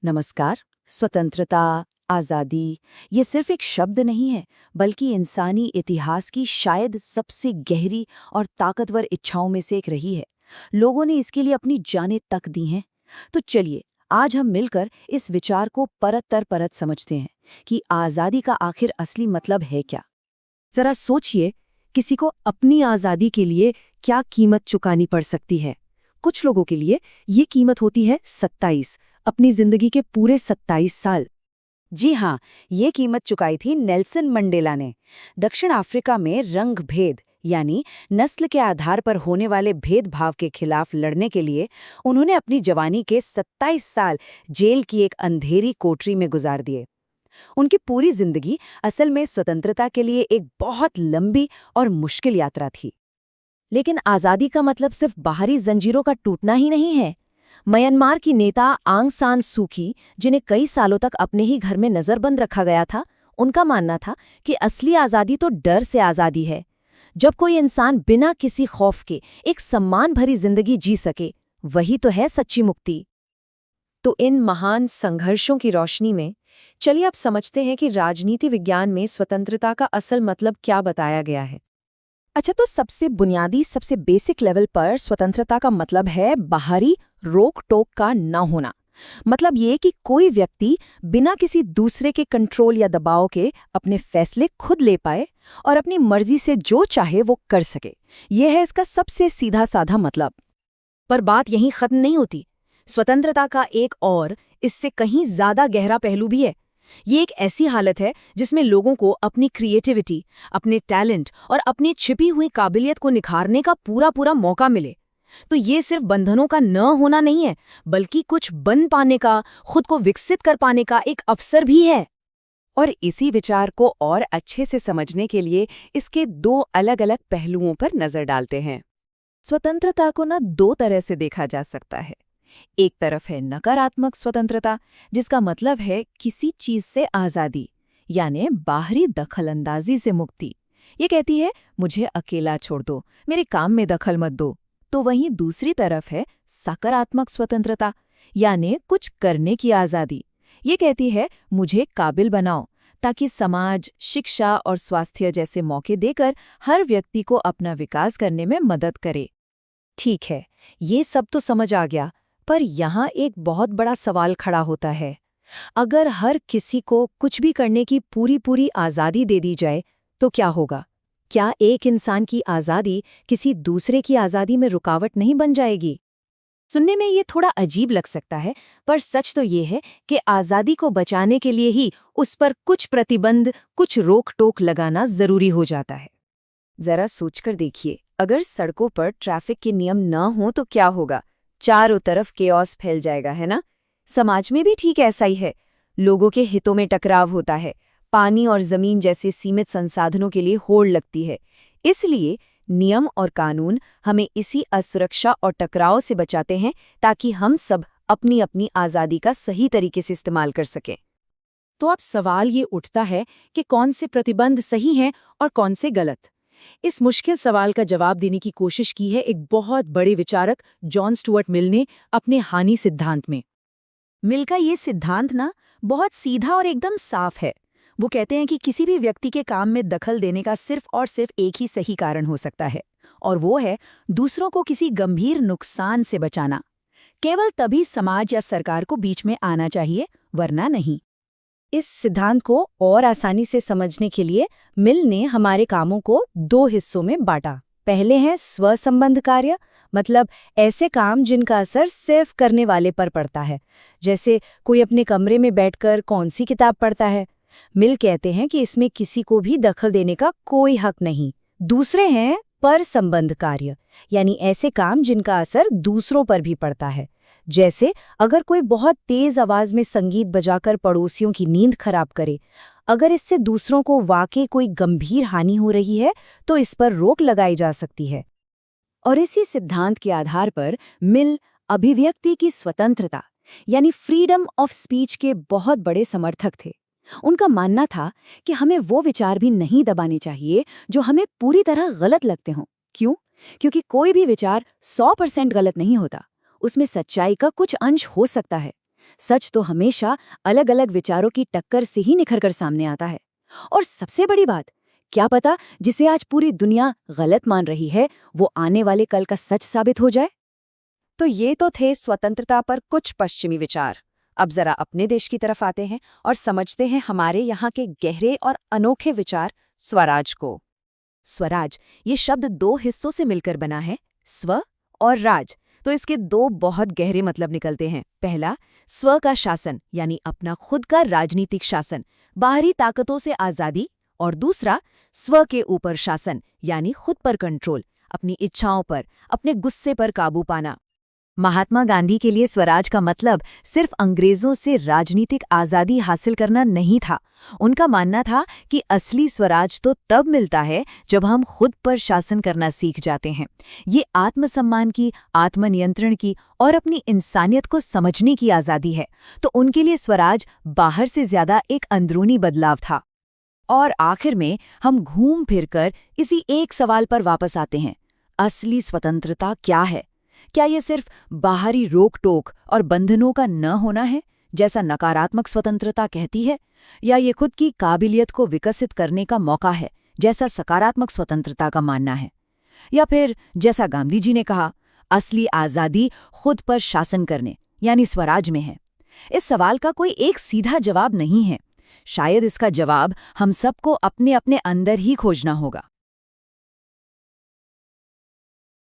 नमस्कार। स्वतंत्रता, आज़ादी, ये सिर्फ एक शब्द नहीं है, बल्कि इंसानी इतिहास की शायद सबसे गहरी और ताकतवर इच्छाओं में से एक रही है। लोगों ने इसके लिए अपनी जानें तक दी हैं। तो चलिए, आज हम मिलकर इस विचार को परत दर परत समझते हैं कि आज़ादी का आखिर असली मतलब है क्या। जरा सोचिए, किसी को अपनी आज़ादी के लिए क्या कीमत चुकानी पड़ सकती है। कुछ लोगों के लिए ये कीमत होती है 27, अपनी जिंदगी के पूरे 27 साल। जी हाँ, ये कीमत चुकाई थी नेल्सन मंडेला ने। दक्षिण अफ्रीका में रंग भेद यानी नस्ल के आधार पर होने वाले भेदभाव के खिलाफ लड़ने के लिए उन्होंने अपनी जवानी के 27 साल जेल की एक अंधेरी कोठरी में गुजार दिए। उनकी पूरी जिंदगी असल में स्वतंत्रता के लिए एक बहुत लंबी और मुश्किल यात्रा थी। लेकिन आज़ादी का मतलब सिर्फ बाहरी जंजीरों का टूटना ही नहीं है। म्यांमार की नेता आंग सान सूकी, जिन्हें कई सालों तक अपने ही घर में नजरबंद रखा गया था, उनका मानना था कि असली आज़ादी तो डर से आज़ादी है। जब कोई इंसान बिना किसी खौफ के एक सम्मान भरी जिंदगी जी सके, वही तो है सच्ची मुक्ति। तो इन महान संघर्षों की रोशनी में चलिए अब समझते हैं कि राजनीति विज्ञान में स्वतंत्रता का असल मतलब क्या बताया गया है। अच्छा, तो सबसे बुनियादी, सबसे बेसिक लेवल पर स्वतंत्रता का मतलब है बाहरी रोक टोक का न होना। मतलब ये कि कोई व्यक्ति बिना किसी दूसरे के कंट्रोल या दबाव के अपने फैसले खुद ले पाए और अपनी मर्जी से जो चाहे वो कर सके। यह है इसका सबसे सीधा साधा मतलब। पर बात यहीं खत्म नहीं होती। स्वतंत्रता का एक और, इससे कहीं ज्यादा गहरा पहलू भी है। ये एक ऐसी हालत है जिसमें लोगों को अपनी क्रिएटिविटी, अपने टैलेंट और अपनी छिपी हुई काबिलियत को निखारने का पूरा पूरा मौका मिले। तो ये सिर्फ बंधनों का न होना नहीं है, बल्कि कुछ बन पाने का, खुद को विकसित कर पाने का एक अवसर भी है। और इसी विचार को और अच्छे से समझने के लिए इसके दो अलग-अलग पहलुओं पर नजर डालते हैं। स्वतंत्रता को दो तरह से देखा जा सकता है। एक तरफ है नकारात्मक स्वतंत्रता, जिसका मतलब है किसी चीज से आजादी, यानी बाहरी दखलंदाजी से मुक्ति। ये कहती है मुझे अकेला छोड़ दो, मेरे काम में दखल मत दो। तो वहीं दूसरी तरफ है सकारात्मक स्वतंत्रता, यानी कुछ करने की आजादी। ये कहती है मुझे काबिल बनाओ, ताकि समाज, शिक्षा और स्वास्थ्य जैसे मौके देकर हर व्यक्ति को अपना विकास करने में मदद करे। ठीक है, ये सब तो समझ आ गया, पर यहाँ एक बहुत बड़ा सवाल खड़ा होता है। अगर हर किसी को कुछ भी करने की पूरी पूरी आज़ादी दे दी जाए, तो क्या होगा? क्या एक इंसान की आज़ादी किसी दूसरे की आज़ादी में रुकावट नहीं बन जाएगी? सुनने में ये थोड़ा अजीब लग सकता है, पर सच तो ये है कि आज़ादी को बचाने के लिए ही उस पर कुछ प्रतिबंध, कुछ रोक-टोक लगाना ज़रूरी हो जाता है। जरा सोचकर देखिए, अगर सड़कों पर ट्रैफिक के नियम न हों तो क्या होगा? चारों तरफ केओस फैल जाएगा, है ना? समाज में भी ठीक ऐसा ही है। लोगों के हितों में टकराव होता है, पानी और जमीन जैसे सीमित संसाधनों के लिए होड़ लगती है। इसलिए नियम और कानून हमें इसी असुरक्षा और टकराव से बचाते हैं, ताकि हम सब अपनी अपनी आज़ादी का सही तरीके से इस्तेमाल कर सकें। तो अब सवाल ये उठता है कि कौन से प्रतिबंध सही हैं और कौन से गलत। इस मुश्किल सवाल का जवाब देने की कोशिश की है एक बहुत बड़े विचारक जॉन स्टुअर्ट मिल ने अपने हानि सिद्धांत में। मिल का ये सिद्धांत बहुत सीधा और एकदम साफ है। वो कहते हैं कि किसी भी व्यक्ति के काम में दखल देने का सिर्फ और सिर्फ एक ही सही कारण हो सकता है, और वो है दूसरों को किसी गंभीर नुकसान से बचाना। केवल तभी समाज या सरकार को बीच में आना चाहिए, वरना नहीं। इस सिद्धांत को और आसानी से समझने के लिए मिल ने हमारे कामों को दो हिस्सों में बांटा। पहले हैं स्वसंबंध कार्य, मतलब ऐसे काम जिनका असर सिर्फ करने वाले पर पड़ता है, जैसे कोई अपने कमरे में बैठकर कौन सी किताब पढ़ता है। मिल कहते हैं कि इसमें किसी को भी दखल देने का कोई हक नहीं। दूसरे हैं पर संबंध कार्य, यानी ऐसे काम जिनका असर दूसरों पर भी पड़ता है, जैसे अगर कोई बहुत तेज आवाज में संगीत बजाकर पड़ोसियों की नींद खराब करे। अगर इससे दूसरों को वाकई कोई गंभीर हानि हो रही है, तो इस पर रोक लगाई जा सकती है। और इसी सिद्धांत के आधार पर मिल अभिव्यक्ति की स्वतंत्रता, यानी फ्रीडम ऑफ स्पीच के बहुत बड़े समर्थक थे। उनका मानना था कि हमें वो विचार भी नहीं दबाने चाहिए जो हमें पूरी तरह गलत लगते हों। क्यों? क्योंकि कोई भी विचार 100% गलत नहीं होता, उसमें सच्चाई का कुछ अंश हो सकता है। सच तो हमेशा अलग अलग विचारों की टक्कर से ही निखर कर सामने आता है। और सबसे बड़ी बात, क्या पता जिसे आज पूरी दुनिया गलत मान रही है वो आने वाले कल का सच साबित हो जाए। तो ये तो थे स्वतंत्रता पर कुछ पश्चिमी विचार। अब जरा अपने देश की तरफ आते हैं और समझते हैं हमारे यहाँ के गहरे और अनोखे विचार स्वराज को। स्वराज ये शब्द दो हिस्सों से मिलकर बना है, स्व और राज। तो इसके दो बहुत गहरे मतलब निकलते हैं। पहला, स्व का शासन यानी अपना खुद का राजनीतिक शासन, बाहरी ताकतों से आज़ादी। और दूसरा, स्व के ऊपर शासन यानी खुद पर कंट्रोल, अपनी इच्छाओं पर, अपने गुस्से पर काबू पाना। महात्मा गांधी के लिए स्वराज का मतलब सिर्फ अंग्रेजों से राजनीतिक आज़ादी हासिल करना नहीं था। उनका मानना था कि असली स्वराज तो तब मिलता है जब हम खुद पर शासन करना सीख जाते हैं। ये आत्मसम्मान की, आत्मनियंत्रण की और अपनी इंसानियत को समझने की आज़ादी है। तो उनके लिए स्वराज बाहर से ज्यादा एक अंदरूनी बदलाव था। और आखिर में हम घूम फिरकर इसी एक सवाल पर वापस आते हैं, असली स्वतंत्रता क्या है? क्या ये सिर्फ बाहरी रोक-टोक और बंधनों का न होना है, जैसा नकारात्मक स्वतंत्रता कहती है? या ये खुद की काबिलियत को विकसित करने का मौका है, जैसा सकारात्मक स्वतंत्रता का मानना है? या फिर जैसा गांधी जी ने कहा, असली आज़ादी खुद पर शासन करने यानी स्वराज में है? इस सवाल का कोई एक सीधा जवाब नहीं है। शायद इसका जवाब हम सबको अपने अपने अंदर ही खोजना होगा।